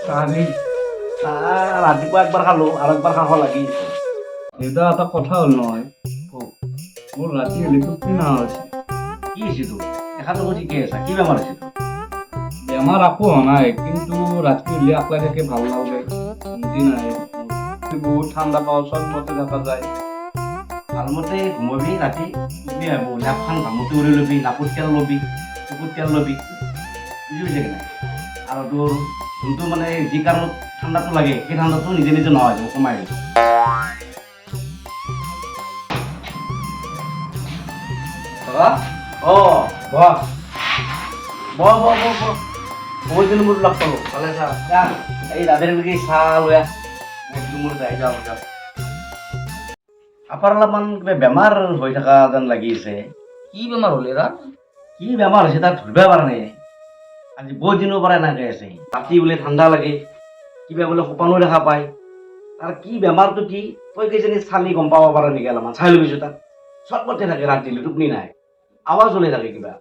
কালি ৰাতিপুৱা একবাৰ খালো আৰু একবাৰ খাব লাগি এটা এটা কথা হ'ল নহয় মোৰ ৰাতি হলে টোপনি নহা হৈছে কি হৈছে তোৰ দেখাতো ঠিকে আছে কি বেমাৰ হৈছে তোৰ বেমাৰ একো হোৱা নাই কিন্তু ৰাতি হলে আকলাই থাকে ভাল নালাগে শান্তি নাই বহুত ঠাণ্ডা পাওঁ চব মতে থকা যায় ভালমতে ঘুমাবি ৰাতি টোপনি আহিব নাকখন ঘামতি উৰি ল'বি নাকত তেল ল'বি চকুত তেল ল'বি বুজি পাইছে কি নাই আৰু তোৰ যোনটো মানে যি কাৰণত ঠাণ্ডাটো লাগে সেই ঠাণ্ডাটো নিজে নিজে নহয় যাব কমাই আহিব বহ বহুত দিন মোৰ লগ পালোঁ ভালে চা এই দাদাৰ নেকি চাহ লৈ একদম মোৰ যাই যাওঁ আপাৰ অলপমান কিবা বেমাৰ হৈ থকা যেন লাগিছে কি বেমাৰ হ'লে তাত কি বেমাৰ হৈছে তাক ধৰিব পৰা নাই আজি বহুত দিনৰ পৰা এনেকৈ আছে ৰাতি বোলে ঠাণ্ডা লাগে কিবা বোলে সপোনো দেখা পায় তাৰ কি বেমাৰটো কি তই কেইজনী চালি গম পাব পাৰ নেকি অলপমান চাই ল'বিছো তাক চবতে থাকে ৰাতিলৈ টোপনি নাই আৱাজ ওলাই থাকে কিবা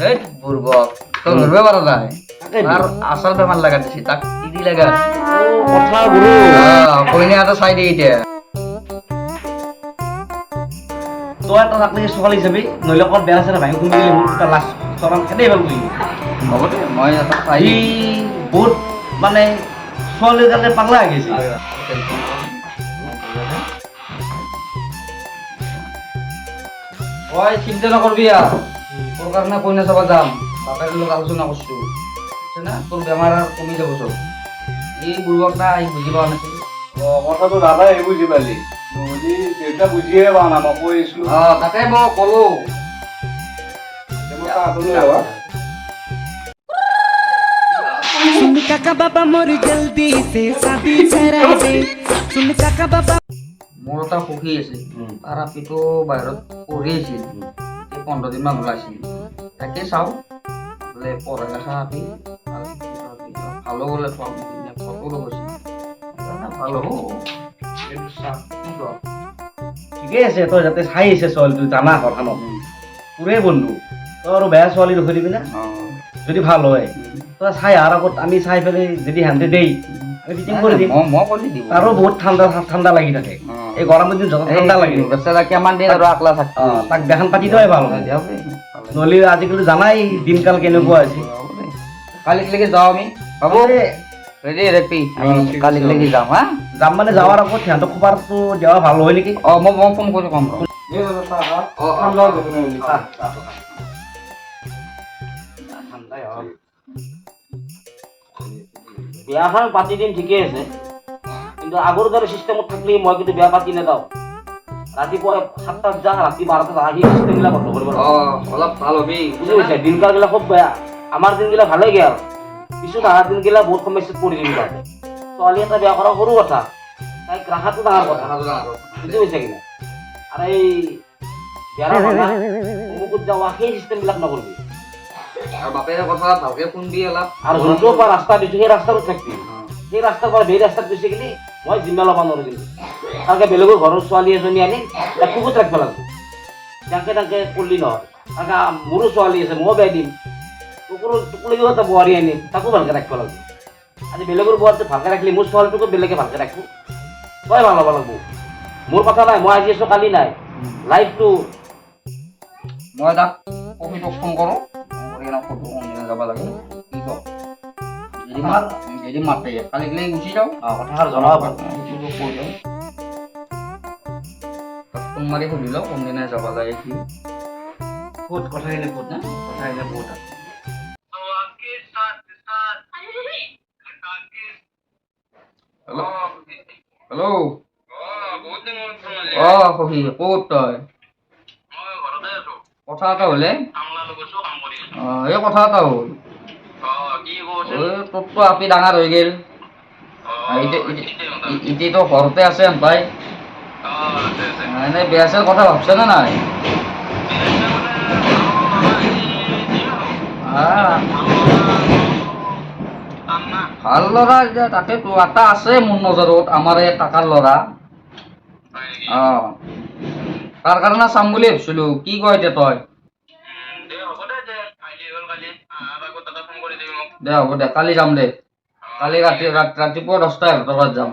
এই বুৰ্বক তই ধৰিব পৰা নাই তাকে তাৰ আচল বেমাৰ লাগা দিছে তাক টিডি লাগা কথা গুৰু কইনা এটা চাই দে এতিয়া তই এটা তাক ছোৱালী চাবি নহ'লে ক'ত বেয়া আছে না ভাই শুনি দিলে মোৰ এটা লাষ্ট চৰম খেদেই ভাল বুলি হ'ব দে মই এটা চাই ই বহুত মানে ছোৱালীৰ কাৰণে পাগলা হৈ গৈছে তই চিন্তা নকৰবি আৰু তোৰ কাৰণে কইনা চাব যাম বাপেৰ লগত আলোচনা কৰিছোঁ না তোৰ বেমাৰ আৰু কমি যাব চব এই বুৰ্বক না আহি বুজি পোৱা নাছিল কথাটো দাদাই বুজি পালি বুজি দেউতা বুজিয়ে পোৱা নাই মই কৈ আছিলো তাকে মই ক'লো सुन काका बाबा मोर जल्दी से शादी करा दे सुन काका बाबा মোৰ এটা সখী আছিল তাৰ আপিটো বাহিৰত পঢ়ি আছিল এই 15 দিনমান ওলাইছিল তাকে চাওঁ বোলে পঢ়া লেখা আপি ভালো বোলে ফটো গৈছিল ভাল হ'ব কি ক ঠিকে আছে তই যাতে চাই আছে ছোৱালীটো জানা কথা নহয় তোৰে বন্ধু তই আৰু বেয়া ছোৱালী ৰখি দিবি না যদি ভাল হয় তই চাই আৰু আগত আমি চাই পেলাই যদি সিহঁতে দেই আমি ফিটিং কৰি দিম মই কৰি দিম তাৰো বহুত ঠাণ্ডা ঠাণ্ডা লাগি থাকে এই গৰমৰ দিন যত ঠাণ্ডা লাগে বেচাৰা কিমান দিন আৰু আকলা থাকব তাক দেখান পাতি দেওয়াই ভাল হ'ব নহ'লে আজিকালি জানাই দিনকাল কেনেকুৱা হৈছে কালিলৈকে যাওঁ আমি বাবু ৰেডি ৰেপি আমি কালিলৈকে যাম হা যাম মানে যাৱাৰ আগত সিহঁতক খবৰটো দেওয়া ভাল হয় নেকি মই ফোন কৰি কম বিয়াখন পাতি দিম ঠিকে আছে কিন্তু আগৰ দৰে চিষ্টেমত থাকিলে মই কিন্তু বিয়া পাতি নেদাওঁ ৰাতিপুৱা 7টাত যা ৰাতি 12টাত আহি চিষ্টেমবিলাক বন্ধ কৰিব অলপ ভাল হবি বুজি পাইছে দিনকালগিলা খুব বেয়া আমাৰ দিনগিলা ভালে গেল পিছত অহা দিনগিলা বহুত সমস্যাত পৰি দিম তাতে ছোৱালী এটা বিয়া কৰা সৰু কথা তাইক ৰাখাটো ডাঙৰ কথা বুজি পাইছে কিনা আৰু এই বিয়াৰ অমুকত যাৱা সেই চিষ্টেমবিলাক নকৰিবি আৰু বাপেৰে কথা ভালকে শুনবি অলপ আৰু যোনটোৰ পৰা ৰাস্তা দিছোঁ সেই ৰাস্তাটো থাকিবি সেই ৰাস্তাৰ পৰা বেলেগ ৰাস্তাত গৈছে কিনি মই জিম্মা ল'ব নোৱাৰো কিন্তু তাকে বেলেগৰ ঘৰৰ ছোৱালী এজনী আনি তাক কুকুত ৰাখিব লাগিব তাকে তাকে কৰিলি নহয় তাকে মোৰো ছোৱালী আছে ময়ো বেয়া দিম টুকুলিও এটা বোৱাৰী আনিম তাকো ভালকৈ ৰাখিব লাগিব আজি বেলেগৰ বোৱাৰীটো ভালকৈ ৰাখিলে মোৰ ছোৱালীটোকো বেলেগে ভালকৈ ৰাখিব তই ভাল হ'ব লাগিব মোৰ কথা নাই মই আজি আছোঁ কালি নাই লাইফটো মই তাক কফিটোক ফোন কৰোঁ ফটো যাব লাগে কি কওঁ যদি মাতে কালিলৈ গুচি যাওঁ কথাষাৰ জনাব পাৰোঁ কৈ যাওঁ ফোন মাৰি সুধি লওঁ কোনদিনা যাব লাগে কি ক'ত কথাখিনি ক'ত না কথাখিনি ক'ত আছে হেল্ল' সখী ক'ত তই কথা এটা হ'লে এই কথা এটা হ'ল তোৰতো আপি ডাঙৰ হৈ গ'ল এতিয়াতো ঘৰতে আছে পাই এনেই বেয়া চেয়া কথা ভাবছে নে নাই ভাল ল'ৰা এতিয়া তাকেতো এটা আছে মোৰ নজৰত আমাৰ এই কাকাৰ ল'ৰা তাৰ কাৰণে চাম বুলি ভাবিছিলোঁ কি কয় এতিয়া তই দে হ'ব দে কালি যাম দে কালি ৰাতিপুৱা 10টা 11টা বজাত যাম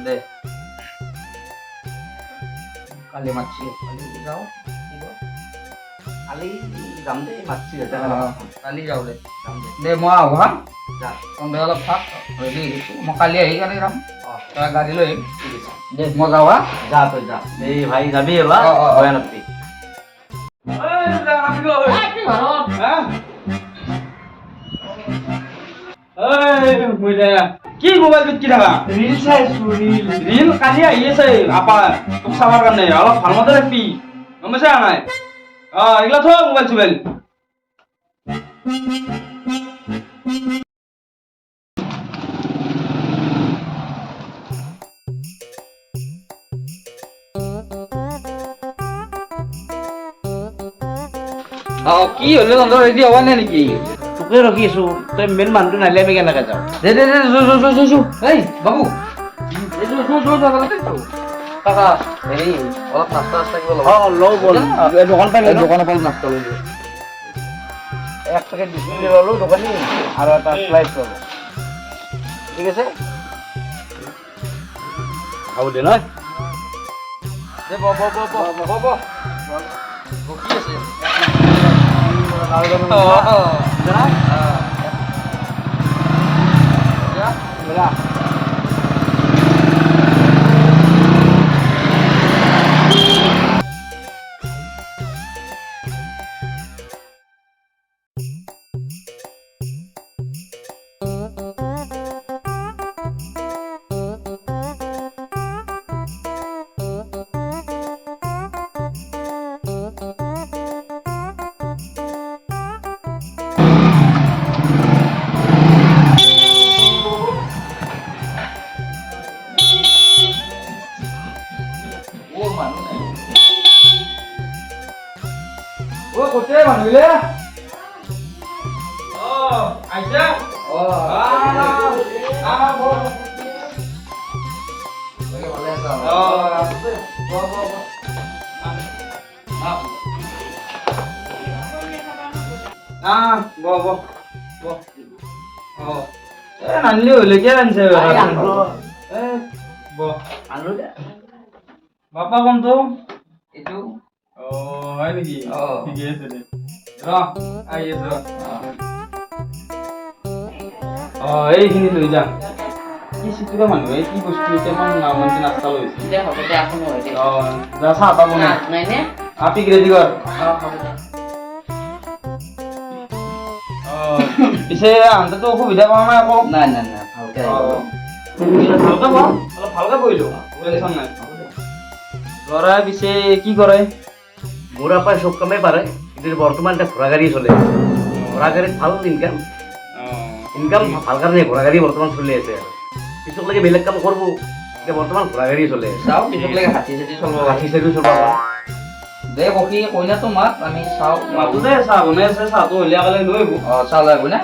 দে কালি মাতছি কালি যাওঁ কালি যাম দেই মাতছি কালি যাওঁ দে মই আহোঁ হা তহঁতে অলপ থাক ৰেডি মই কালি আহি কালি যাম তই গাড়ী লৈ আহিম দে মই যাওঁ হা যা তই যা এই ভাই যাবি এলা ভয় নাপবি কি মোবাইল কি থাকা রিল চাইছো রিল কালি আহি আছে আপা তোক চাবার কাৰণে অলপ ভাল মতে ৰাখবি গম পাইছা নাই এগুলা থ মোবাইল চোবাইল কি হ'লে তহঁতৰ ৰেডি হোৱা নাই নেকি তোকে ৰখি আছো তই মেইন মানুহটো নাহিলে আমি কেনেকে যাওঁ দে এই বাবু কাকা হেৰি অলপ নাস্তা কিবা লওঁ বল দোকান পাই দোকানৰ পৰা নাস্তা লৈ দিওঁ 1 পেকেট বিস্কুট ললো দোকানী আৰু এটা স্লাইচ ললো ঠিক আছে খাব দে নহয় দে ব কি আছে কোটে মানুহলে আইছা নানলি হলে কে আনছে বাপা কোন তো এইটো হয় নেকি ঠিকে আছে দে আহি আছো এইখিনি লৈ যা কি চিকুৰা মানুহে কি বস্তু কেমন নামন্তি নাস্তা লৈছে যা চাহ এটা বনাই আপি ৰেডি কৰ পিছে আনতেতো অসুবিধা পোৱা নাই আকৌ নাই ভালকে ভালকে ক অলপ ভালকে বহিলো টেনচন নাই ল'ৰাই পিছে কি কৰে মোৰ আপাই সব কামেই পাৰে কিন্তু বৰ্তমান এটা ঘোড়া গাড়ী চলে ঘোড়া গাড়ীত ভাল ইনকাম ভাল কাৰণে ঘোড়া গাড়ী বৰ্তমান চলি আছে আৰু পিছলৈকে বেলেগ কাম কৰিব এতিয়া বৰ্তমান ঘোড়া গাড়ী চলে চাওঁ পিছলৈকে হাতী চলিব হাতী চাইডো চলাব দে বকি কইনাটো মাত আমি চাওঁ মাতো দে চাহ বনাই আছে চাহটো হ'লে আগলে লৈ আহিব চাহ লৈ আহিব না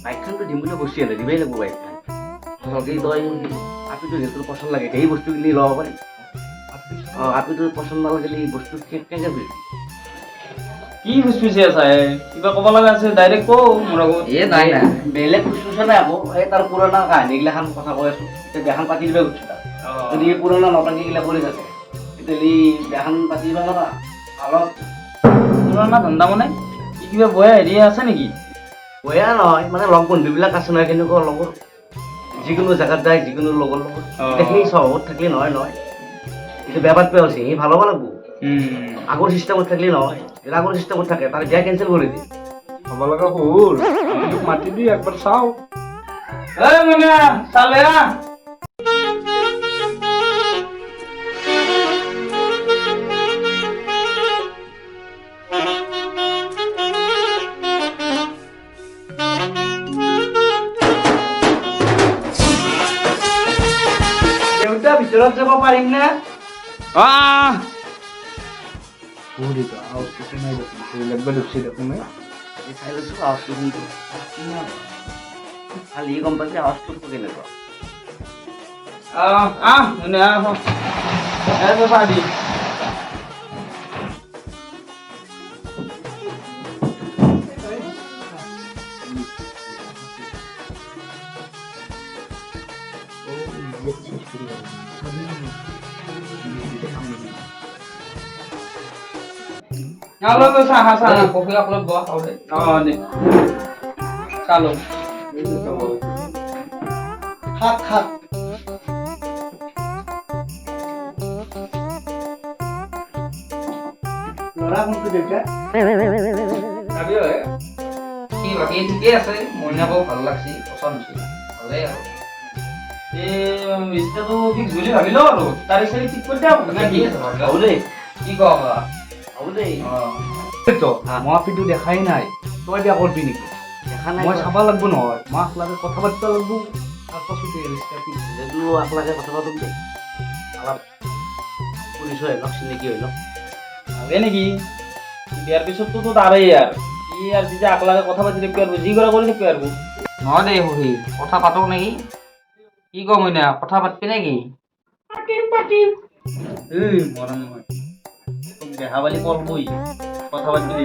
বাইকখনটো দিম বুলি বস্তু আনে দিবই লাগিব বাইকখন ভালকে তই আপিটো যিহেতু পচন্দ লাগে সেই বস্তুখিনি ল'ব পাৰিম আপিটো পচন্দ নালাগিলে বস্তু কেনেকৈ বুজিবি কি খুচপিচি আছা কিবা ক'ব লগা আছে ডাইৰেক্ট কওঁ মোৰ আগত নাই বেলেগ খুচুচা নাই আকৌ এই তাৰ পুৰণা কাহিনীগিলাখান কথা কৈ আছো এতিয়া বিয়াখন পাতি দিবা খুচু তাক যদি এই পুৰণা নটাংকিগিলা কৰি থাকে তেতিয়াহ'লে বিয়াখন পাতি দিবা নোৱাৰা অলপ পুৰণা ধান্দা মানে কি কিবা বয়া হেৰি আছে নেকি বেয়া নহয় মানে লগ বন্ধুবিলাক আছে নহয় কেনেকুৱা লগৰ যিকোনো জেগাত যায় যিকোনো লগৰ লগত এতিয়া সেই চহৰত থাকিলে নহয় এইটো বেয়া বাদ পেলাইছে সি ভাল হ'ব লাগব আগৰ চিষ্টেমত থাকিলে নহয় যদি আগৰ চিষ্টেমত থাকে তাৰ বিয়া কেঞ্চেল কৰি দিয়ে হ'ব লগা হ'ল মাতি দি একবাৰ চাওঁ মানে চালে ভিতৰত যাব পাৰিম নে চাই লৈছোঁ আৱাজটো কিন্তু খালি গম পাইছে আৱাজটো কেনেকুৱা এনে চাহ দি Halo tuh sah. Kopi aku lo bawa kau deh. Oh nih. Salam. Hak. Lora untuk juga. Tapi ya. কি বাকী ঠিকে আছে মইনা কো ভাল লাগছি পছন্দ হৈছে ভালে আৰু ইস্তাটো ফিক্স বুলি ভাবিলো আৰু তাৰিখ চাৰি ঠিক কৰি দিওঁ কি আছে হ'ব দেই কি কবা হ'ব দেই তো মহাপিটো দেখাই নাই তই দিয়া কৰবি নেকি দেখা নাই মই চাব লাগব নহয় মাক লাগে কথা পাতিব লাগব তাৰপাছতে ৰিষ্টা ফিক্স যিহেতু আপোনালোকে কথা পাতোঁ দেই অলপ পুলিচ হৈ লওক চিনাকি হৈ লওক ভাবে নেকি বিয়াৰ পিছততো তো তাৰেই আৰু ই আৰু যেতিয়া আকলাগে কথা পাতি থাকিব আৰু যি কৰা কৰি থাকিব আৰু নহয় দেই সহি কথা পাতক নেকি কি কম মইনা কথা পাতবি নেকি মৰম নহয় তোক দেখা পালি কৰবই কথা পাতিবি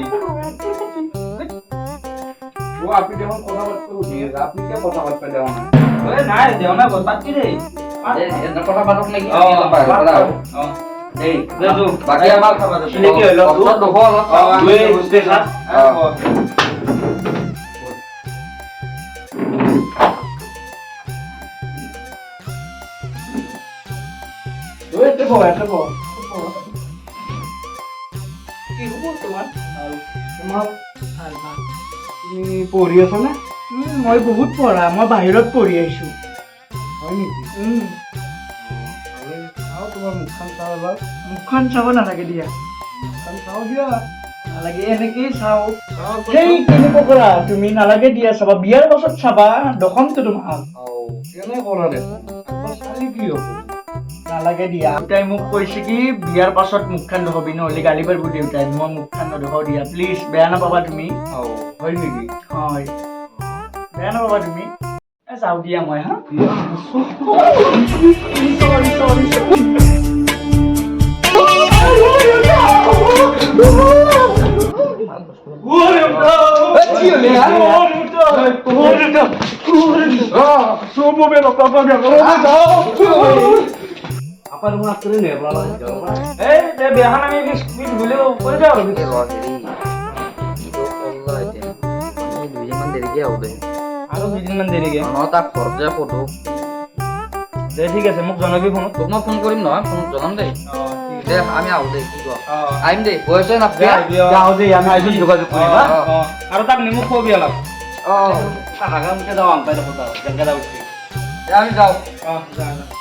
আপনি যখন কথা পাততে আপনি কে কথা পাততে দেওয়া নাই দেওয়া না পাতবি রে কথা পাতক নেকি এই বাকি আমার খাবার চিনাকি হইলো তুই বুঝতে না একটা বল কি হবো তোমার তুমি পঢ়ি আছা নে মই বহুত পঢ়া মই বাহিৰত পঢ়ি আহিছো হয় নেকি চাওঁ তোমাৰ মুখখন চাওঁ এবাৰ মুখখন চাব নালাগে দিয়া মুখখন চাওঁ দিয়া নালাগে এনেকেই চাওঁ সেই কেনেকুৱা কৰা তুমি নালাগে দিয়া চাবা বিয়াৰ পাছত চাবা দখমটো তোমাক কেনে কৰা দেখোন চালি কি হ'ব নালাগে দিয়া দেউতাই মোক কৈছে কি বিয়াৰ পাছত মুখখন দেখবি নহ'লে গালি পাৰিব দেউতাই মই মুখখন নেদেখাওঁ দিয়া প্লিজ বেয়া নাপাবা তুমি হয় নেকি হয় বেয়া নাপাবা তুমি যাওঁ দিয়া মই হা apa rumah akhirnya ya pelan বিয়াখন আমি ফিক্স বুলিও কৰি দিওঁ আৰু দুইজনমান দেৰিকে আহো দে আৰু দুদিনমান দেৰিকে তাক ঘৰত যায় ফটো দে ঠিক আছে মোক জনাবি ফোনত তোক মই ফোন কৰিম নহয় ফোন জনাম দেই ঠিক দে আমি আহো দে কি কোৱা আছে আহিম দেই বয়সে নাপায় যাওঁ দেই আমি আইজোন যোগাযোগ কৰিম হা আৰু তাক নিমখ খুৱাবি অলপ অঁ হাগামকে যাওঁ আনপাই দেখো যাওঁ জেংকা যাওঁ আমি যাওঁ যা